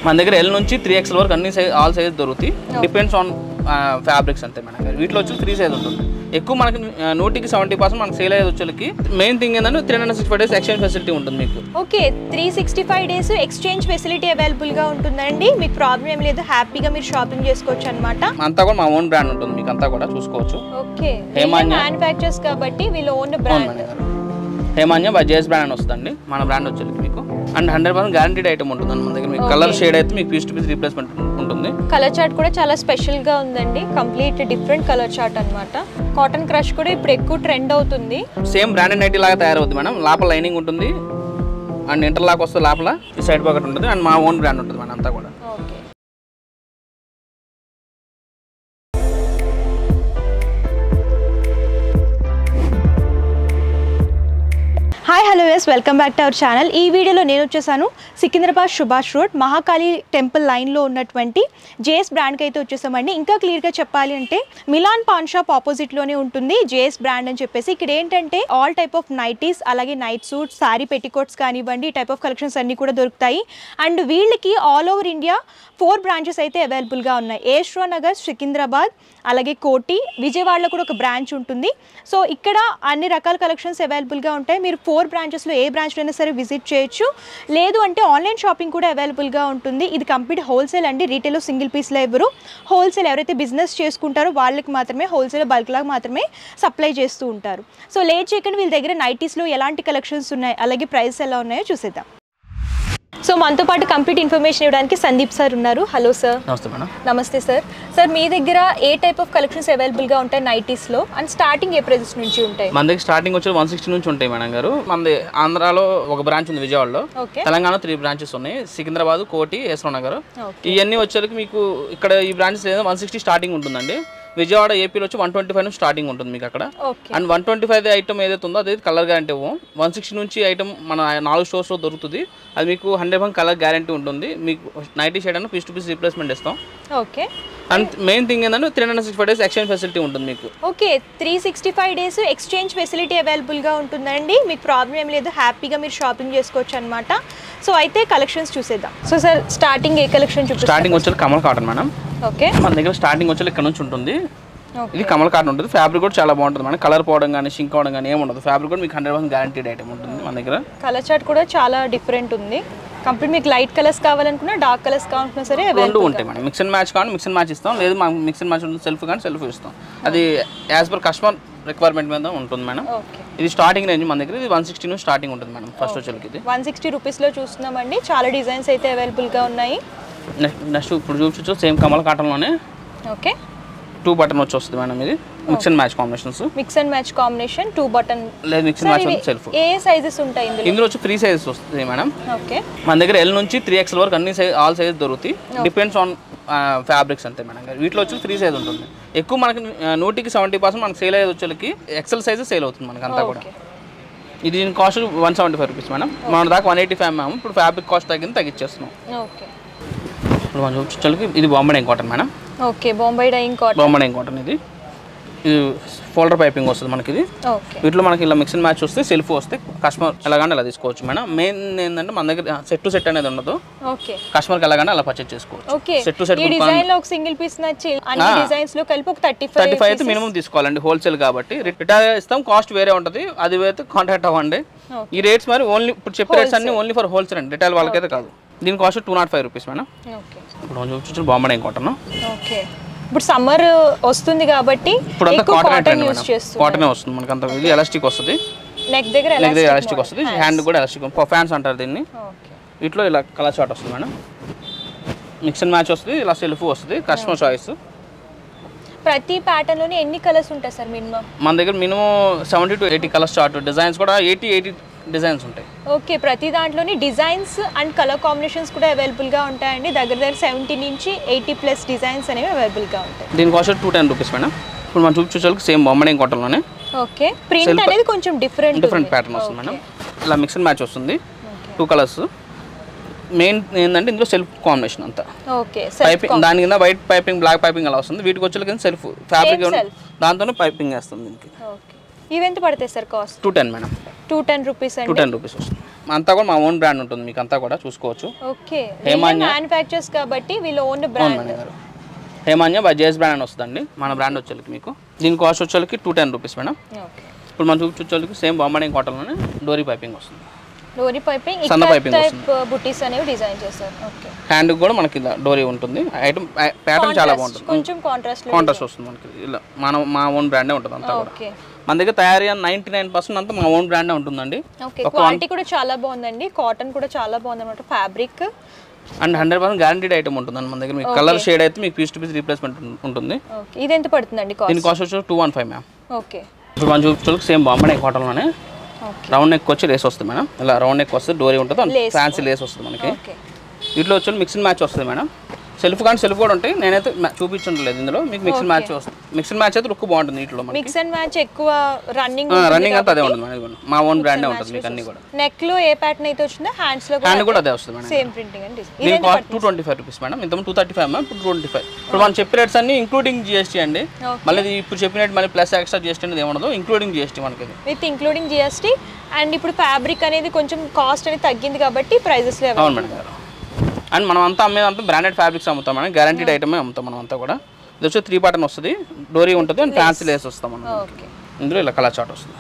మన దగ్గర L నుంచి 3XL వరకు అన్ని ఆల్ సైజ్ దొరుకుతాయి. డిపెండ్స్ ఆన్ ఫ్యాబ్రిక్స్ అంతే మేడం గారు. వీటిలో వచ్చి 3 సైజ్ ఉంటుంది. ఎక్కువ మనకి 100కి 70% మనకి సేల్ అయ్యేది వచ్చేకి మెయిన్ థింగ్ ఏంటంటే 365 డేస్ ఎక్స్చేంజ్ ఫెసిలిటీ ఉంటుంది మీకు. Okay, 365 days exchange facility available గా ఉంటుందండి. మీకు ప్రాబ్లం ఏం లేదు, హ్యాపీగా మీరు షాపింగ్ చేసుకోవచ్చు అన్నమాట. అంతా కూడా మా ఓన్ బ్రాండ్ ఉంటుంది, మీకు అంతా కూడా చూసుకోవచ్చు. ఓకే, మ్యానుఫ్యాక్చర్స్ కాబట్టి వీళ్ళ own brand. Hemanya by JS brand అని వస్తుందండి మన బ్రాండ్ వచ్చేకి మీకు. అండ్ 100% గ్యారంటీడ్ ఐటమ్ ఉంటుంది మన దగ్గర. మీకు కలర్ షేడ్ అయితే మీకు పీస్ టు పీస్ రీప్లేస్మెంట్ ఉంటుంది. కలర్ చార్ట్ కూడా చాలా స్పెషల్ గా ఉందండి, కంప్లీట్ డిఫరెంట్ కలర్ చార్ట్ అన్నమాట. కాటన్ క్రష్ కూడా ఇప్పుడు ఎక్కువ ట్రెండ్ అవుతుంది. సేమ్ బ్రాండెడ్ నైటీ లాగా తయారవుతుంది మేడం. లోపల లైనింగ్ ఉంటుంది అండ్ ఇంటర్లాక్ వస్తుంది, లోపల ఈ సైడ్ పాకెట్ ఉంటుంది. అండ్ మా ఓన్ బ్రాండ్ ఉంటుంది మేడం అంతా కూడా. Hi hello yes, welcome back to our channel. ఈ వీడియోలో నేను వచ్చేసాను సికింద్రాబాద్ సుభాష్ రోడ్ మహాకాళి టెంపుల్ లైన్లో ఉన్నటువంటి జేఎస్ బ్రాండ్కి అయితే వచ్చేసామండి. ఇంకా క్లియర్గా చెప్పాలి అంటే మిలాన్ పాన్ షాప్ ఆపోజిట్లోనే ఉంటుంది జేఎస్ బ్రాండ్ అని చెప్పేసి. ఇక్కడ ఏంటంటే ఆల్ టైప్ ఆఫ్ నైటీస్, అలాగే నైట్ సూట్స్, సారీ పెట్టికోట్స్ కానివ్వండి, ఈ టైప్ ఆఫ్ కలెక్షన్స్ అన్నీ కూడా దొరుకుతాయి. అండ్ వీళ్ళకి ఆల్ ఓవర్ ఇండియా 4 బ్రాంచెస్ అయితే అవైలబుల్గా ఉన్నాయి. ఏష్వా నగర్, సికింద్రాబాద్, అలాగే కోటి, విజయవాడలో కూడా ఒక బ్రాంచ్ ఉంటుంది. సో ఇక్కడ అన్ని రకాల కలెక్షన్స్ అవైలబుల్గా ఉంటాయి. మీరు 4 బ్రాంచెస్లో ఏ బ్రాంచ్లో అయినా సరే విజిట్ చేయొచ్చు. లేదు అంటే ఆన్లైన్ షాపింగ్ కూడా అవైలబుల్గా ఉంటుంది. ఇది కంప్లీట్ హోల్సేల్ అండి, రీటైల్లో సింగిల్ పీస్లో ఎవరు. హోల్సేల్ ఎవరైతే బిజినెస్ చేసుకుంటారో వాళ్ళకి మాత్రమే హోల్సేల్ బల్క్ లాగా మాత్రమే సప్లై చేస్తూ ఉంటారు. సో లేట్ చేయకుండా వీళ్ళ దగ్గర నైటీస్లో ఎలాంటి కలెక్షన్స్ ఉన్నాయి, అలాగే ప్రైస్ ఎలా ఉన్నాయో చూసేద్దాం. సో మనతో పాటు కంప్లీట్ ఇన్ఫర్మేషన్ ఇవ్వడానికి సందీప్ సార్ ఉన్నారు. Hello sir. నమస్తే మేడం. నమస్తే సార్. సార్ మీ దగ్గర ఏ టైప్ ఆఫ్ కలెక్షన్స్ అవైలబుల్గా ఉంటాయి నైటీస్లో, అండ్ స్టార్టింగ్ ఏ ప్రైజెస్ నుంచి ఉంటాయి? మన దగ్గర స్టార్టింగ్ వచ్చి 160 నుంచి ఉంటాయి మేడం గారు. మనది ఆంధ్రాలో ఒక బ్రాంచ్ ఉంది విజయవాడలో, తెలంగాణ 3 బ్రాంచెస్ ఉన్నాయి, సికింద్రాబాద్, కోటి, ఏస్రో నగర్. ఇవన్నీ వచ్చేసరికి మీకు ఇక్కడ ఈ బ్రాంచెస్ 160 స్టార్టింగ్ ఉంటుందండి. విజయవాడ ఏపీలో వచ్చి 125 నుంచి స్టార్టింగ్ ఉంటుంది మీకు అక్కడ. అండ్ 125 ఐటమ్ ఏదైతే ఉందో అది కలర్ గ్యారంటీ. 160 నుంచి ఐటమ్ మన 4 స్టోర్స్లో దొరుకుతుంది. అది మీకు 100% కలర్ గ్యారంటీ ఉంటుంది. మీకు నైటీ షేడ్ అన్న పీస్ టు పీస్ రీప్లేస్మెంట్ ఇస్తాం. ఓకే. అండ్ మెయిన్ థింగ్ ఏంటంటే 365 డేస్ ఎక్స్చేంజ్ ఫెసిలిటీ ఉంటుంది మీకు. ఓకే, 365 డేస్ ఎక్స్చేంజ్ ఫెసిలిటీ అవైలబుల్గా ఉంటుందండి. మీకు ప్రాబ్లం ఏం లేదు, హ్యాపీగా మీరు షాపింగ్ చేసుకోవచ్చు అనమాట. సో అయితే కలెక్షన్స్ చూసేద్దాం. సో సార్ స్టార్టింగ్ ఏ కలెక్షన్ చూపిస్తారు? స్టార్టింగ్ వచ్చి కమల్ కాటన్ మేడం. ఓకే, మన దగ్గర స్టార్టింగ్ వచ్చి ఇక్కడ నుంచి ఉంటుంది. ఇది కమల్ కాటన్ ఉంటుంది. ఫ్యాబ్రిక్ కూడా చాలా బాగుంటుంది మేడం. కలర్ పోవడం కానీ షింక్ అవడం కానీ ఏమి ఉండదు. ఫ్యాబ్రిక్ కూడా మీకు 100% గ్యారంటీడ్ ఐటమ్ ఉంటుంది మన దగ్గర. కలర్ చార్ట్ కూడా చాలా డిఫరెంట్ ఉంది. కంప్లీట్ మీకు లైట్ కలర్స్ కావాలనుకున్నా, డార్క్ కలర్స్ కావాలనుకున్నా సరే రెండు ఉంటాయి మేడం. మిక్స్ అండ్ మ్యాచ్ కావాలి, మిక్స్ అండ్ మ్యాచ్ ఇస్తాం. లేదు మాకు మిక్స్ అండ్ మ్యాచ్ ఉంటుంది, సెల్ఫ్ కానీ సెల్ఫ్ ఇస్తాం. అది యాజ్ పర్ కస్టమర్ రిక్వైర్మెంట్ మీద ఉంటుంది మేడం. ఇది స్టార్టింగ్ రేంజ్ మన దగ్గర. ఇది 160 నుంచి స్టార్టింగ్ ఉంటుంది మేడం. ఫస్ట్ వచ్చేకి ఇది 160 రూపీస్లో చూస్తున్నామండి. చాలా డిజైన్స్ అయితే అవైలబుల్గా ఉన్నాయి. నెక్స్ట్ ఇప్పుడు చూపించు సేమ్ కమల్ కాటన్లోనే. ఓకే, 2 బటన్ వచ్చి వస్తుంది మేడం. ఇది mix and match combinations. Mix and match combination 2 button. లేదు మిక్స్ అండ్ మ్యాచ్ సెల్ఫ్. ఏ సైజెస్ ఉంటాయి ఇందులో వచ్చి 3 సైజెస్ వస్తుంది మేడం. ఓకే, మన దగ్గర L నుంచి 3XL వరకు అన్ని ఆల్ సైజ్ దొరుకుతాయి. డిపెండ్స్ ఆన్ ఫ్యాబ్రిక్స్ అంతే మేడం గారు. వీటిలో వచ్చి 3 సైజ్ ఉంటుంది. ఎక్కువ మనకి 100కి 70% మనకి సేల్ అయ్యేది వచ్చేకి ఎక్సెల్ సైజ్ సేల్ అవుతుంది మనకి అంతా కూడా. ఇది దీని కాస్ట్ 175 రూపీస్ మేడం. మన దాకా 185 మేము. ఇప్పుడు ఫ్యాబ్రిక్ కాస్ట్ తగ్గించేస్తున్నాం. ఓకే, ఇప్పుడు మనం చూపించడానికి ఇది Bombay dyeing cotton madam. Okay, Bombay dyeing cotton. Bombay dyeing cotton ఇది ఫోల్డర్ పైపింగ్ వస్తుంది మనకి. ఇది వీటిలో మనకి ఇలా మిక్స్ అండ్ మ్యాచ్ వస్తే సెల్ఫ్ వస్తే కస్టమర్ ఎలాగంటే అలా తీసుకోవచ్చు మేడం. మెయిన్ ఏంటంటే మన దగ్గర సెట్ టు సెట్ అనేది ఉండదు. కస్టమర్కి ఎలాగంటే అలా పర్చేజ్ చేసుకోవచ్చు. Set to set single piece నచ్చి అన్ని డిజైన్స్ లో కలిపి ఒక 35 అయితే మినిమం తీసుకోవాలండి. హోల్సేల్ కాబట్టి రిటైల్ ఇస్తాం, కాస్ట్ వేరే ఉంటుంది. అది అయితే కాంటాక్ట్ అవ్వండి. ఈ రేట్స్ మరి ఓన్లీ ఇప్పుడు చెప్పే రేట్స్ అన్ని ఓన్లీ ఫర్ హోల్సేల్ అండి, రిటైల్ వాళ్ళకైతే కాదు. దీని కాస్ట్ 205 రూపీస్ మేడం. ఇప్పుడు చూపించు బాంబే డైయింగ్ కాటన్. ఓకే, ఇప్పుడు సమ్మర్ వస్తుంది కాబట్టి ఇప్పుడు కాటన్ వస్తుంది మనకి అంత. ఇది ఎలాస్టిక్ వస్తుంది, నెక్ దగ్గర ఎలాస్టిక్ వస్తుంది, హ్యాండ్ కూడా ఎలాస్టిక్. ఫ్యాన్స్ అంటారు దీన్ని. వీటిలో ఇలా కలర్ చార్ట్ వస్తుంది మేడం. మిక్స్ అండ్ మ్యాచ్ వస్తుంది, ఇలా సెల్ఫ్ వస్తుంది, కస్టమర్ చాయిస్. ప్రతి ప్యాటర్న్ లోనే ఎన్ని కలర్స్ ఉంటాయి సార్ మినిమం? మన దగ్గర minimum 70 to 80 colours chart. Designs కూడా 80 డిజైన్స్ ఉంటాయి. ఓకే, ప్రతి దాంట్లోని డిజైన్స్ అండ్ కలర్ కాంబినేషన్స్ కూడా అవైలబుల్గా ఉంటాయండి. దగ్గర 70 నుంచి 80+ డిజైన్స్ అనేవి అవైలబుల్గా ఉంటాయి. దీని కాస్ట్ 210 రూపీస్ మేడం. ఇప్పుడు మనం చూపించే సేమ్ బాంబే డైయింగ్ కాటన్లోనే. ఓకే, ప్రింట్ అనేది కొంచెం డిఫరెంట్ ప్యాటర్న్ వస్తుంది మేడం. ఇలా మిక్స్ అండ్ మ్యాచ్ వస్తుంది, 2 కలర్స్. మెయిన్ ఏంటంటే ఇందులో సెల్ఫ్ కాంబినేషన్ అంతా. ఓకే, పైపింగ్ దాని కింద వైట్ పైపింగ్, బ్లాక్ పైపింగ్ అలా వస్తుంది. వీటికి వచ్చే సెల్ఫ్ ఫ్యాబ్రిక్ దాంతోనే పైపింగ్ వేస్తుంది దీనికి. ఇవెంత పడతాయి sir cost? 210 madam. 210 rupees. 210 rupees వస్తుంది. అంతా కూడా మా ఓన్ బ్రాండ్ ఉంటుంది మీకు అంతా కూడా చూసుకోవచ్చు. ఓకే మ్యానుఫ్యాక్చర్స్ కాబట్టి వీళ్ళ own brand. Hemanya by JS brand అని వస్తుందండి మన బ్రాండ్ వచ్చేకి. మీకు దీని కాస్ట్ వచ్చేకి 210 రూపీస్ మేడం. ఇప్పుడు మనం చూపించేకి సేమ్ బాంబే కాటన్లోనే డోరీ పైపింగ్ వస్తుంది. డోరీ పైపింగ్ సన్న పైపింగ్ వస్తుంది. బుటీస్ అనేవి డిజైన్ చేస్తారు. ఓకే హ్యాండ్ కూడా మనకి ఇలా డోరీ ఉంటుంది. ఐటమ్ ప్యాటర్న్ చాలా బాగుంటుంది. కొంచెం కాంట్రాస్ట్ వస్తుంది మనకి ఇలా మా ఓన్ బ్రాండే ఉంటుంది అంతా కూడా. మన దగ్గర తయారీ 99% అంతా మా ఓన్ బ్రాండే ఉంటుందండి. ఓకే క్వాలిటీ కూడా చాలా బాగుందండి. కాటన్ కూడా చాలా బాగుంది అన్నమాట. ఫ్యాబ్రిక్ అండ్ 100% గ్యారంటీడ్ ఐటమ్ ఉంటుందండి మన దగ్గర. మీకు కలర్ షేడ్ అయితే మీకు పీస్ టు పీస్ రీప్లేస్మెంట్ ఉంటుంది. ఓకే ఇది ఎంత పడుతుందండి కాస్ట్? దీని కాస్ట్ వచ్చి 215 మ్యామ్. ఓకే ఇప్పుడు మనం చూపించాలి సేమ్ బాంబే కాటన్లోనే రౌండ్ నెక్ వచ్చి లేస్ వస్తుంది మేడం. ఇలా రౌండ్ నెక్ వస్తుంది, డోరీ ఉంటుంది, ఫ్యాన్సీ లేస్ వస్తుంది మనకి. వీటిలో వచ్చి మిక్సింగ్ మ్యాచ్ వస్తుంది మేడం. సెల్ఫ్ కానీ సెల్ఫ్ కూడా ఉంటాయి. నేనైతే చూపించట్లేదు ఇందులో. మీకు మిక్సింగ్ మ్యాచ్ వస్తుంది. మిక్సింగ్ మ్యాచ్ అయితే లుక్ బాగుంటుంది. వీటిలో మిక్స్ అండ్ మ్యాచ్ ఎక్కువ రన్నింగ్ అంతా అదే ఉంటుంది మేడం. మా ఓన్ బ్రాండే ఉంటుంది మీకు అన్ని కూడా. నెక్ లో ఏ ప్యాటర్న్ అయితే వచ్చిందో హ్యాండ్స్ లో కూడా అదే వస్తుంది మేడం. సేమ్ ప్రింటింగ్ అండి. దీని కాస్ట్ 225 రూపీస్ మేడం. ఇంతకు 235 మ్యామ్, ఇప్పుడు 225. ఇప్పుడు మనం చెప్పే రేట్స్ అన్ని ఇంక్లూడింగ్ జిఎస్టీ అండి. మళ్ళీ ఇప్పుడు చెప్పినట్టు మళ్ళీ ప్లస్ ఎక్స్ట్రా జిఎస్టీ అనేది ఏముండదు, ఇంక్లూడింగ్ జిఎస్టీ మనకి. With including GST. అండ్ ఇప్పుడు ఫ్యాబ్రిక్ అనేది కొంచెం కాస్ట్ అనేది తగ్గింది కాబట్టి ప్రైజెస్ లేవు. అవును మేడం గారు. అండ్ మనం అంతా అమ్మేదంతా బ్రాండెడ్ ఫ్యాబ్రిక్స్ అమ్ముతాం మేడం. గ్యారంటీడ్ ఐటమే అమ్ముతాం మనం అంతా కూడా. ఇది వచ్చి 3 బటన్ వస్తుంది, డోరీ ఉంటుంది, అండ్ ఫ్యాన్సీ లేస్ వస్తాం మనం. ఇందులో ఇలా కలర్ చార్ట్ వస్తుంది.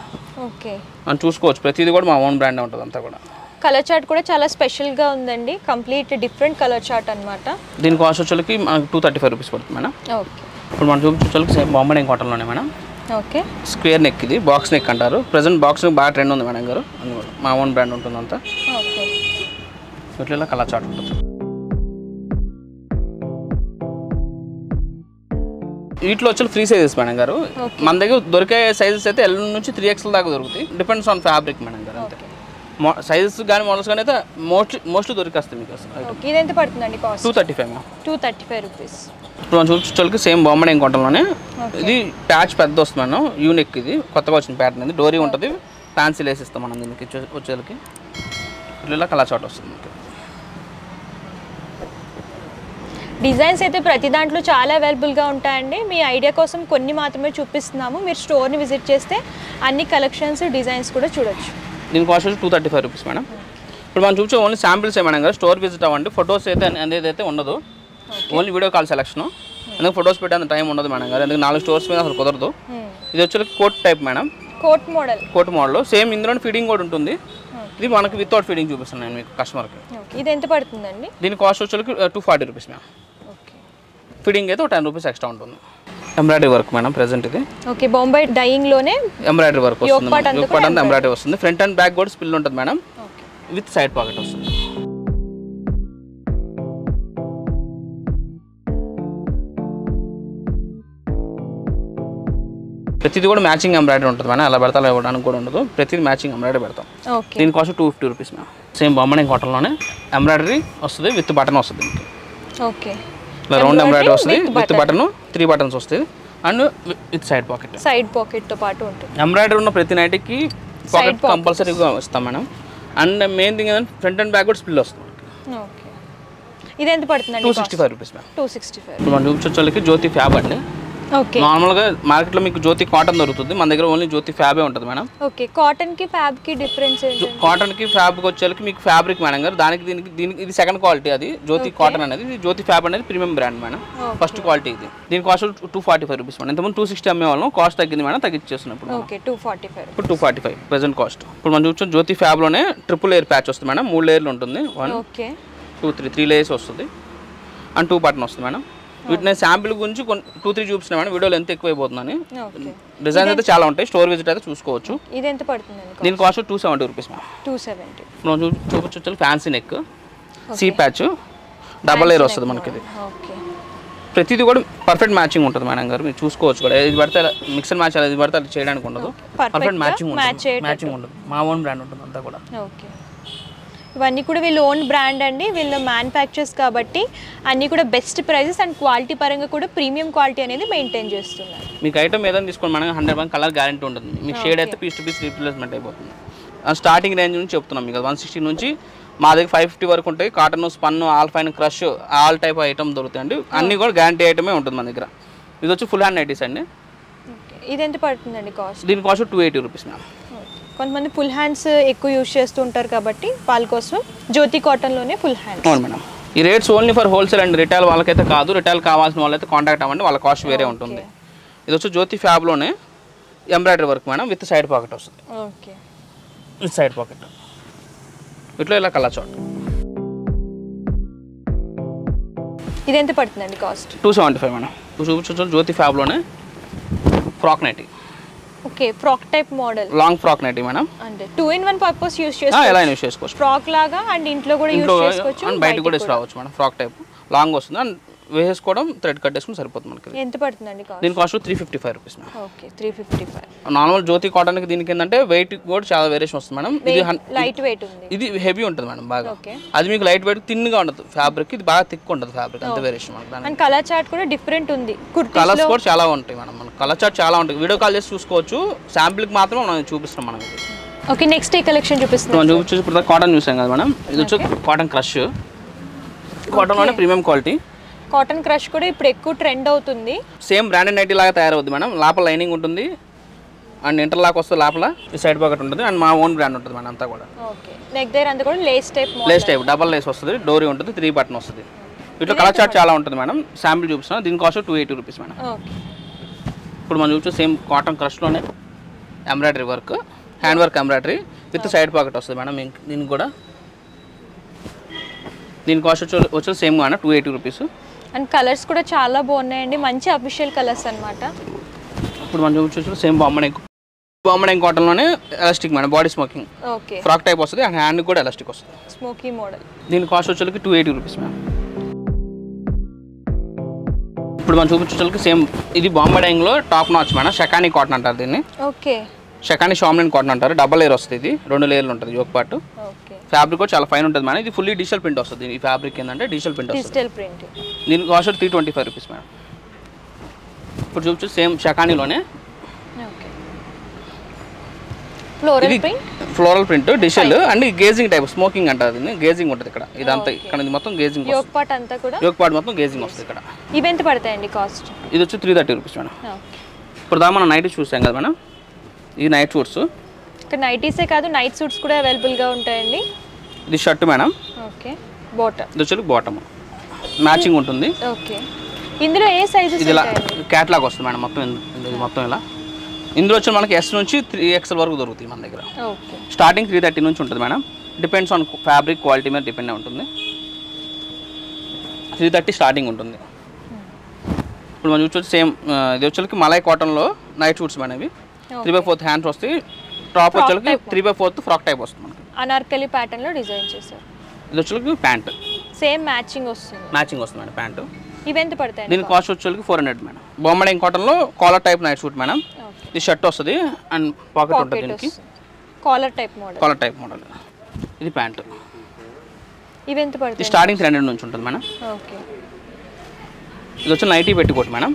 ఓకే మనం చూసుకోవచ్చు ప్రతిదీ కూడా మా ఓన్ బ్రాండ్ ఉంటుంది అంతా కూడా. కలర్ చార్ట్ కూడా చాలా స్పెషల్ గా ఉందండి. కంప్లీట్ డిఫరెంట్ కలర్ చార్ట్ అన్నమాట. దీని కాస్ట్ వచ్చేకి మనకి 235 రూపీస్ పడుతుంది మేడం. ఓకే ఇప్పుడు మనం చూపించేకి సేమ్ బాంబే కాటన్లోనే మేడం. ఓకే స్క్వేర్ నెక్, ఇది బాక్స్ నెక్ అంటారు. ప్రెసెంట్ బాక్స్ నెక్ బాగా ట్రెండ్ ఉంది మేడం గారు. మా ఓన్ బ్రాండ్ ఉంటుంది అంతా. ఓకే ఇట్లా కలర్ చార్ట్ ఉంటుంది. వీటిలో వచ్చి ఫ్రీ సైజెస్ మేడం గారు. మన దగ్గర దొరికే సైజెస్ అయితే L నుంచి 3XL దాకా దొరుకుతాయి. డిపెండ్స్ ఆన్ ఫ్యాబ్రిక్ మేడం గారు అంతే. సైజెస్ కానీ మోడల్స్ కానీ అయితే మోస్ట్లీ దొరికేస్తాయి మీకు. ఇది ఎంత పడుతుందండి కాస్ట్? 235 మ్యామ్. 235 రూపీస్. ఇప్పుడు మనం చూపించడానికి సేమ్ బాంబే కాటన్లోనే ఇది ప్యాచ్ పెద్ద వస్తుంది మేడం. యూనిక్, ఇది కొత్తగా వచ్చిన ప్యాటర్న్. ఇది డోరీ ఉంటుంది, ఫ్యాన్సీ లేస్ ఇస్తాం మనం దీనికి వచ్చేకి. ఇట్లా కలర్ చార్ట్ వస్తుంది మీకు. డిజైన్స్ అయితే ప్రతి దాంట్లో చాలా అవైలబుల్గా ఉంటాయండి. మీ ఐడియా కోసం కొన్ని మాత్రమే చూపిస్తున్నాము. మీరు స్టోర్ని విజిట్ చేస్తే అన్ని కలెక్షన్స్, డిజైన్స్ కూడా చూడొచ్చు. దీని కాస్ట్ వచ్చి 235 రూపీస్ మేడం. ఇప్పుడు మనం చూపించే ఓన్లీ శాంపిల్స్ మేడం గారు. స్టోర్ విజిట్ అవ్వండి. ఫొటోస్ అయితే అనేది అయితే ఉండదు, ఓన్లీ వీడియో కాల్ సెలెక్షన్. ఎందుకు ఫొటోస్ పెట్టే టైం ఉండదు మేడం గారు. ఎందుకు 4 స్టోర్స్ మీద అసలు కుదరదు. ఇది వచ్చి coat type madam. Coat model same. ఇందులో ఫీడింగ్ కూడా ఉంటుంది. ఇది మనకి వితౌట్ ఫీడింగ్ చూపిస్తున్నాను మీకు కస్టమర్కి. ఇది ఎంత పడుతుందండి? దీని కాస్ట్ వచ్చి 240 రూపీస్ మ్యామ్. ఫిట్టింగ్ అయితే 10 రూపీస్ ఎక్స్ట్రా ఉంటుంది. ఎంబ్రాయిడరీ వర్క్ మేడం ప్రెసెంట్ ఇది. ఓకే బొంబాయి డైయింగ్ లోనే ఎంబ్రాయిడరీ వర్క్ వస్తుంది. యోక్ పార్ట్ అంతా ఎంబ్రాయిడరీ వస్తుంది. ఫ్రంట్ అండ్ బ్యాక్ కూడా స్పిల్ ఉంటుంది మేడం. విత్ సైడ్ పాకెట్ వస్తుంది. ప్రతిదీ కూడా మ్యాచింగ్ ఎంబ్రాయిడరీ ఉంటుంది మేడం. అలా పెడతా ఇవ్వడానికి కూడా ఉండదు. ప్రతిదీ మ్యాచింగ్ ఎంబ్రాయిడరీ పెడతాం. దీని cost 250 rupees ma'am. Same Bombay కాటన్లోనే ఎంబ్రాయిడరీ వస్తుంది, విత్ బటన్ వస్తుంది. ఓకే రౌండ్ ఎంబ్రాయిడరీ వస్తుంది, విత్ బటన్ 3 బటన్స్ వస్తుంది, అండ్ విత్ సైడ్ పాకెట్ తో పాటు ఉంటుంది. ఎంబ్రాయిడరీ ఉన్న ప్రతి నైట్కి పాకెట్ కంపల్సరీగా ఇస్తాం మేడం. అండ్ మెయిన్ థింగ్ ఏంటంటే ఫ్రంట్ అండ్ బ్యాక్ కూడా స్పిల్ వస్తుంది. ఓకే ఇది ఎంత పడుతుందండి? 265 రూపీస్ మ్యామ్. 265. ఇప్పుడు మనం చూపించే జ్యోతి ఫ్యాబ్ అండి. ఓకే నార్మల్గా మార్కెట్లో మీకు జ్యోతి కాటన్ దొరుకుతుంది. మన దగ్గర ఓన్లీ జ్యోతి ఫ్యాబే ఉంటుంది మేడం. ఓకే కాటన్ కి ఫ్యాబ్ కి డిఫరెన్స్ ఏంటి? కాటన్ కి ఫ్యాబ్ కి వచ్చేకి మీకు ఫ్యాబ్రిక్ మేడం గారు. దీనికి ఇది సెకండ్ క్వాలిటీ. అది జ్యోతి కాటన్ అనేది. జ్యోతి ఫ్యాబ్ అనేది premium brand madam. First quality ఇది. దీని కాస్ట్ 245 రూపీస్ మేడం. ఇంతకుముందు 260 అమ్మేవాళ్ళం. కాస్ట్ తగ్గింది మేడం, తగ్గించేస్తున్నప్పుడు. ఓకే 245. ఇప్పుడు 245 ప్రెసెంట్ కాస్ట్. ఇప్పుడు మనం చూసిన జ్యోతి ఫ్యాబ్ లోనే ట్రిపుల్ లేయర్ ప్యాచ్ వస్తుంది మేడం. 3 లేయర్లు ఉంటుంది. 1 2 3 లేయర్స్ వస్తుంది, అండ్ 2 బటన్ వస్తుంది మేడం. వీటిని శాంపిల్ గురించి 2-3 చూపిస్తున్నా మేడం. వీడియోలో ఎంత ఎక్కువ అయిపోతుందని. డిజైన్స్ అయితే చాలా ఉంటాయి. స్టోర్ విజిట్ అయితే చూసుకోవచ్చు. ఇది ఎంత పడుతుందండి? దీని కాస్ట్ 270 రూపీస్ మ్యామ్. 270. మనం చూపించవచ్చు fancy neck, C patch, double layer వస్తుంది మనకి. ఇది ప్రతిదీ కూడా పర్ఫెక్ట్ మ్యాచింగ్ ఉంటుంది మేడం గారు. మీరు చూసుకోవచ్చు కూడా. ఇది పడితే మిక్స్ అండ్ మ్యాచ్ ఇది పడితే అది చేయడానికి ఉండదు. పర్ఫెక్ట్ మ్యాచింగ్ ఉంటుంది. మా ఓన్ బ్రాండ్ ఉంటుంది అంతా కూడా. ఓకే ఇవన్నీ కూడా వీళ్ళ ఓన్ బ్రాండ్ అండి. వీళ్ళ మ్యానుఫ్యాక్చర్స్ కాబట్టి అన్నీ కూడా బెస్ట్ ప్రైజెస్ అండ్ క్వాలిటీ పరంగా కూడా ప్రీమియం క్వాలిటీ అనేది మెయింటైన్ చేస్తున్నారు. మీకు ఐటమ్ ఏదైనా తీసుకోండి మేడం, 100% కలర్ గ్యారంటీ ఉంటుంది. మీకు షేడ్ అయితే పీస్ టు పీస్ రీప్లేస్మెంట్ అయిపోతుంది. స్టార్టింగ్ రేంజ్ నుంచి చెప్తున్నాం మీకు. 160 నుంచి మా దగ్గర 550 వరకు ఉంటాయి. Cotton, spun, alpine, crush, all type item దొరుకుతాయండి. అన్నీ కూడా గ్యారంటీ ఐటమే ఉంటుంది మన దగ్గర. ఇది వచ్చి ఫుల్ హ్యాండ్ నైటీస్ అండి. ఇది ఎంత పడుతుందండి కాస్ట్? దీని కాస్ట్ 280 రూపీస్ మ్యామ్. కొంతమంది ఫుల్ హ్యాండ్స్ ఎక్కువ యూజ్ చేస్తూ ఉంటారు కాబట్టి వాళ్ళ కోసం జ్యోతి కాటన్లోనే ఫుల్ హ్యాండ్స్. అవును మేడం. ఈ rates only for wholesale and retail వాళ్ళకైతే కాదు. రిటైల్ కావాల్సిన వాళ్ళైతే కాంటాక్ట్ అవ్వండి, వాళ్ళ కాస్ట్ వేరే ఉంటుంది. ఇది వచ్చి జ్యోతి ఫ్యాబ్లోనే embroidery work madam, with side pocket వస్తుంది. ఓకే, విత్ సైడ్ పాకెట్ ఇట్లా ఇలా కలర్ చాట్. ఇది ఎంత పడుతుందండి కాస్ట్? 275 మేడం. చూపించు జ్యోతి ఫ్యాబ్లోనే frock nighty. Okay, frock type model, long frock nighty madam. అంటే 2-in-1 పర్పస్ యూస్ చేసుకోవచ్చు. ఎలా యూస్ చేసుకోవచ్చు, ఫ్రాక్ లాగా అండ్ ఇంట్లో కూడా యూస్ చేసుకోవచ్చు, అండ్ బయట కూడా రావచ్చు మేడం. ఫ్రాక్ టైప్ లాంగ్ వస్తుంది అండ్ వేసుకోవడం థ్రెడ్ కట్టేసుకుని సరిపోతుంది మనకి. ఎంత పడుతుందండి కాస్ట్? దీని cost 355 rupees madam. Okay, 355. Normal Jyoti cotton కి దీనికి ఏంటంటే వెయిట్ కూడా చాలా వేరియేషన్ వస్తుంది మేడం. ఇది లైట్ వెయిట్ ఉంది, ఇది హెవీ ఉంటుంది మేడం బాగా. అది మీకు లైట్ వెయిట్ థిన్ గా ఉంటుంది ఫ్యాబ్రిక్, ఇది బాగా థిక్ ఉంటుంది ఫ్యాబ్రిక్, అంత వేరియేషన్ మనకి. అండ్ కలర్ చార్ట్ కూడా డిఫరెంట్ ఉంది, కలర్స్ కూడా చాలా ఉంటాయి మేడం. మన కలర్ చార్ట్ చాలా ఉంటాయి, వీడియో కాల్ చేసి చూసుకోవచ్చు. శాంపిల్ కి మాత్రం మనం చూపిస్తాం మనం. ఓకే, నెక్స్ట్ ఏ కలెక్షన్ చూపిస్తున్నాం? చూపించేసి ఇప్పుడు కాటన్ చూసాం కదా మేడం. ఇది వచ్చి కాటన్ క్రష్, కాటన్ లోనే ప్రీమియం క్వాలిటీ. కాటన్ క్రష్ కూడా ఇప్పుడు ఎక్కువ ట్రెండ్ అవుతుంది. సేమ్ బ్రాండెడ్ నైటీ లాగా తయారవుతుంది మేడం. లోపల లైనింగ్ ఉంటుంది అండ్ ఇంటర్లాక్ వస్తుంది, లోపల ఈ సైడ్ పాకెట్ ఉంటుంది అండ్ మా ఓన్ బ్రాండ్ ఉంటుంది మేడం అంతా కూడా. ఓకే, నెక్ దగ్గర అంతా కూడా Lay's type, Lay's type double Lay's వస్తుంది, డోరీ ఉంటుంది, 3 బటన్ వస్తుంది. ఇట్లా కలర్ చార్ట్ చాలా ఉంటుంది మేడం. శాంపిల్ చూపిస్తున్నాను, దీని కాస్ట్ 280 రూపీస్ మేడం. ఓకే, ఇప్పుడు మనం చూస్తే సేమ్ కాటన్ క్రష్లోనే embroidery work, hand work embroidery with side pocket వస్తుంది మేడం. దీనికి కూడా దీని కాస్ట్ వచ్చి సేమ్ కానీ 280 రూపీస్. అండ్ కలర్స్ కూడా చాలా బాగున్నాయండి, మంచి అఫీషియల్ కలర్స్ అన్నమాట. ఇప్పుడు మనం చూపించు సేమ్ బాంబడింగ్ కాటన్లోనే elastic madam, body smocking. Okay, frock type వస్తుంది అండ్ హ్యాండ్ కూడా ఎలాస్టిక్ వస్తుంది, స్మోకీ మోడల్. దీని కాస్ట్ వచ్చేకి 280 రూపీస్ మేడం. ఇప్పుడు మనం చూపించడానికి సేమ్ ఇది బాంబడింగ్లో టాప్ నాచ్ మేడం, షకానీ కాటన్ అంటారు దీన్ని. ఓకే, షకానీ షామ్లిన్ కాటన్ అంటారు. డబల్ లేయర్ వస్తుంది, ఇది 2 లేయర్లు ఉంటుంది యోక్ పార్ట్. ఫ్యాబ్రిక్ కూడా చాలా ఫైన్ ఉంటుంది మేడం. ఇది ఫుల్లీ డిజిటల్ ప్రింట్ వస్తుంది. ఈ ఫ్యాబ్రిక్ ఏంటంటే డిజిటల్ ప్రింట్ వస్తుంది. Digital print. దీని కాస్ట్ 325 రూపీస్ మేడం. ఇప్పుడు చూపించు సేమ్ షకానీలోనే ఫ్లోరల్ ప్రింట్ డిజిటల్ అండ్ గేజింగ్ టైప్, స్మోకింగ్ అంటారు దీన్ని. గేజింగ్ ఉంటుంది ఇక్కడ, ఇదంతా ఇక్కడ మొత్తం గేజింగ్, యోక్ పార్ట్ అంతా కూడా యోక్ పార్ట్ మొత్తం గేజింగ్ వస్తుంది ఇక్కడ. ఇవి ఎంత పడతాయండి కాస్ట్? ఇది వచ్చి 330 రూపీస్ మేడం. ఇప్పుడు దా మనం నైట్ చూసాం కదా మేడం, ఇది నైట్ సూట్స్. ఇక్కడ నైటీసే కాదు, నైట్ సూట్స్ కూడా అవైలబుల్గా ఉంటాయండి. ఇది షర్ట్ మేడం. Okay, bottom. ఇది వచ్చి బాటమ్ మ్యాచింగ్ ఉంటుంది. ఓకే, ఇందులో ఏ సైజెస్? ఇది ఇలా క్యాట్లాగ్ వస్తుంది మేడం మొత్తం. ఇది మొత్తం ఇలా ఇందులో వచ్చి మనకి S నుంచి 3XL వరకు దొరుకుతాయి మన దగ్గర. ఓకే, స్టార్టింగ్ 330 నుంచి ఉంటుంది madam. Depends on fabric quality మీద డిపెండ్ ఉంటుంది. 330 స్టార్టింగ్ ఉంటుంది. ఇప్పుడు మనం చూసి సేమ్ ఇది వచ్చేకి మలై కాటన్లో నైట్ సూట్స్ మేడం. ఇవి 3/4 హ్యాండ్స్ వస్తాయి. టాప్ వచ్చేకి 3/4 ఫ్రాక్ టైప్ వస్తుంది మనకి. అనార్కలి ప్యాటర్న్ లో డిజైన్ చేశారు. ఇది వచ్చేకి ప్యాంట్ సేమ్ మ్యాచింగ్ వస్తుంది. మ్యాచింగ్ వస్తుంది మేడం ప్యాంట్. ఇవి ఎంత పడతాయి? దీని కాస్ట్ వచ్చేకి 400 మేడం. బాంబడింగ్ కాటన్లో collar type night suit madam. ఇది షర్ట్ వస్తుంది అండ్ పాకెట్ ఉంటుంది దీనికి. Collar type model. Collar type model. ఇది ప్యాంట్. ఇవి ఎంత పడతాయి? స్టార్టింగ్ 300 నుంచి ఉంటుంది మేడం. ఓకే, ఇది వచ్చి నైటీ పెట్టుకోవచ్చు మేడం.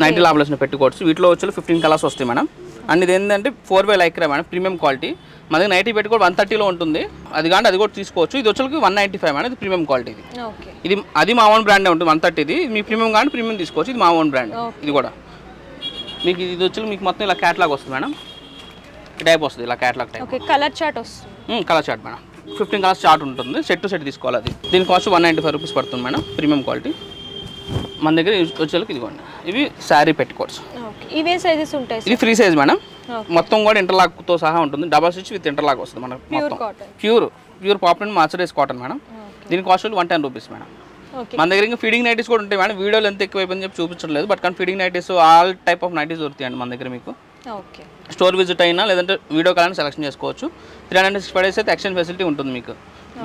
నైటీ లాభాలు వచ్చిన పెట్టుకోవచ్చు. వీటిలో వచ్చి 15 కలర్స్ వస్తాయి మేడం. అండ్ ఇది ఏంటంటే 4x Lycra madam, premium quality. మన దగ్గర నైటీ పెట్టుకోవడం 130లో ఉంటుంది. అది కానీ అది కూడా తీసుకోవచ్చు. ఇది వచ్చి 195 మేడం. ఇది ప్రీమియం క్వాలిటీ. ఇది అది మా ఓన్ బ్రాండే ఉంటుంది. 130 మీ ప్రీమియం కానీ ప్రీమియం తీసుకోవచ్చు. ఇది మా ఓన్ బ్రాండ్. ఇది కూడా మీకు ఇది వచ్చి మీకు మొత్తం ఇలా క్యాట్లాగ్ వస్తుంది మేడం. ఈ టైప్ వస్తుంది ఇలా catalogue type. Okay, colour chart వస్తుంది. Colour chart madam. 15 colours chart ఉంటుంది. సెట్ తీసుకోవాలి. అది దీని కాస్ట్ 195 రూపీస్ పడుతుంది మేడం, ప్రీమియం క్వాలిటీ. మన దగ్గర వచ్చేకి ఇదిగోండి, ఇవి శారీ పెట్టుకోవచ్చు. ఇవే సైజెస్ ఉంటాయి. ఇది ఫ్రీ సైజ్ మేడం. మొత్తం కూడా ఇంటర్లాక్తో సహా ఉంటుంది. డబల్ స్టిచ్ విత్ ఇంటర్లాక్ వస్తుంది మనకు. Pure popular mercerise cotton madam. దీని కాస్ట్ 110 రూపీస్ మేడం. మన దగ్గర ఇంకా ఫీడింగ్ నైటీస్ కూడా ఉంటాయి మేడం. వీడియోలు ఎంత ఎక్కువైపోయింది చెప్పి చూపించట్లేదు, బట్ కానీ feeding nighties all type of nighties దొరుకుతాయండి మన దగ్గర. మీకు స్టోర్ విజిట్ అయినా లేదంటే వీడియో కాల్ సెలెక్షన్ చేసుకోవచ్చు. 365 డేస్ అయితే ఎక్స్చేంజ్ ఫెసిలిటీ ఉంటుంది మీకు.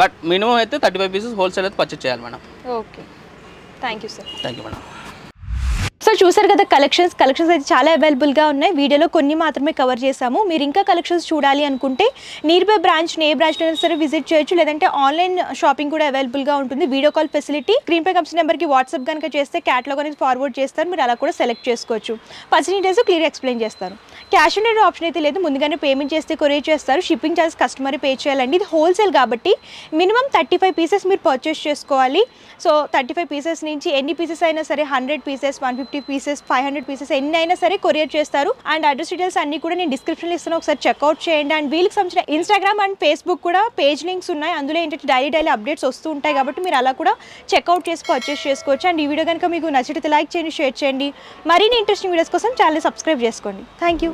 బట్ మినిమం అయితే 35 పీసెస్ హోల్సేల్ అయితే పర్చేస్ చేయాలి madam. Okay, thank you sir. Thank you madam. So చూసారు కదా కలెక్షన్స్ అయితే చాలా అవైలబుల్గా ఉన్నాయి. వీడియోలో కొన్ని మాత్రమే కవర్ చేసాము. మీరు ఇంకా కలెక్షన్స్ చూడాలి అనుకుంటే near by branch A branch అయినా సరే విజిట్ చేయొచ్చు, లేదంటే ఆన్లైన్ షాపింగ్ కూడా అవైలబుల్గా ఉంటుంది. వీడియో కాల్ ఫెసిలిటీ స్క్రీన్ పై కంపెనీ నెంబర్కి వాట్సాప్ కనుక చేస్తే క్యాటలాగ్ అనేది ఫార్వర్డ్ చేస్తారు. మీరు అలా కూడా సెలెక్ట్ చేసుకోవచ్చు. పర్సెంటేజ్ క్లియర్ ఎక్స్ప్లెయిన్ చేస్తారు. క్యాష్ ఆన్ డెలివరీ ఆప్షన్ అయితే లేదు, ముందుగానే పేమెంట్ చేస్తే కొరియర్ చేస్తారు. షిప్పింగ్ ఛార్జెస్ కస్టమర్ పే చేయాలండి. ఇది హోల్సేల్ కాబట్టి మినిమం 35 పీసెస్ మీరు పర్చేస్ చేసుకోవాలి. సో 35 పీసెస్ నుంచి ఎన్ని పీసెస్ అయినా సరే 100 పీసెస్ 150 450 పీసెస్ 500 పీసెస్ ఎన్ని అయినా సరే కొరియర్ చేస్తారు. అండ్ అడ్రస్ డీటెయిల్స్ అన్ని కూడా నేను డిస్క్రిప్షన్లో ఇస్తాను, ఒకసారి చెక్అవుట్ చేయండి. అండ్ వీళ్ళకి సంబంధించిన ఇన్స్టాగ్రామ్ అండ్ ఫేస్బుక్ కూడా పేజ్ లింక్స్ ఉన్నాయి, అందులో ఏంటంటే డైలీ అప్డేట్స్ వస్తూ ఉంటాయి కాబట్టి మీరు అలా కూడా చెక్అవుట్ చేసి పర్చేస్ చేసుకోవచ్చు. అండ్ ఈ వీడియో కనుక మీకు నచ్చితే లైక్ చేయండి, షేర్ చేయండి. మరిన్ని ఇంట్రెస్టింగ్ వీడియోస్ కోసం ఛానల్ సబ్స్క్రైబ్ చేసుకోండి. Thank you.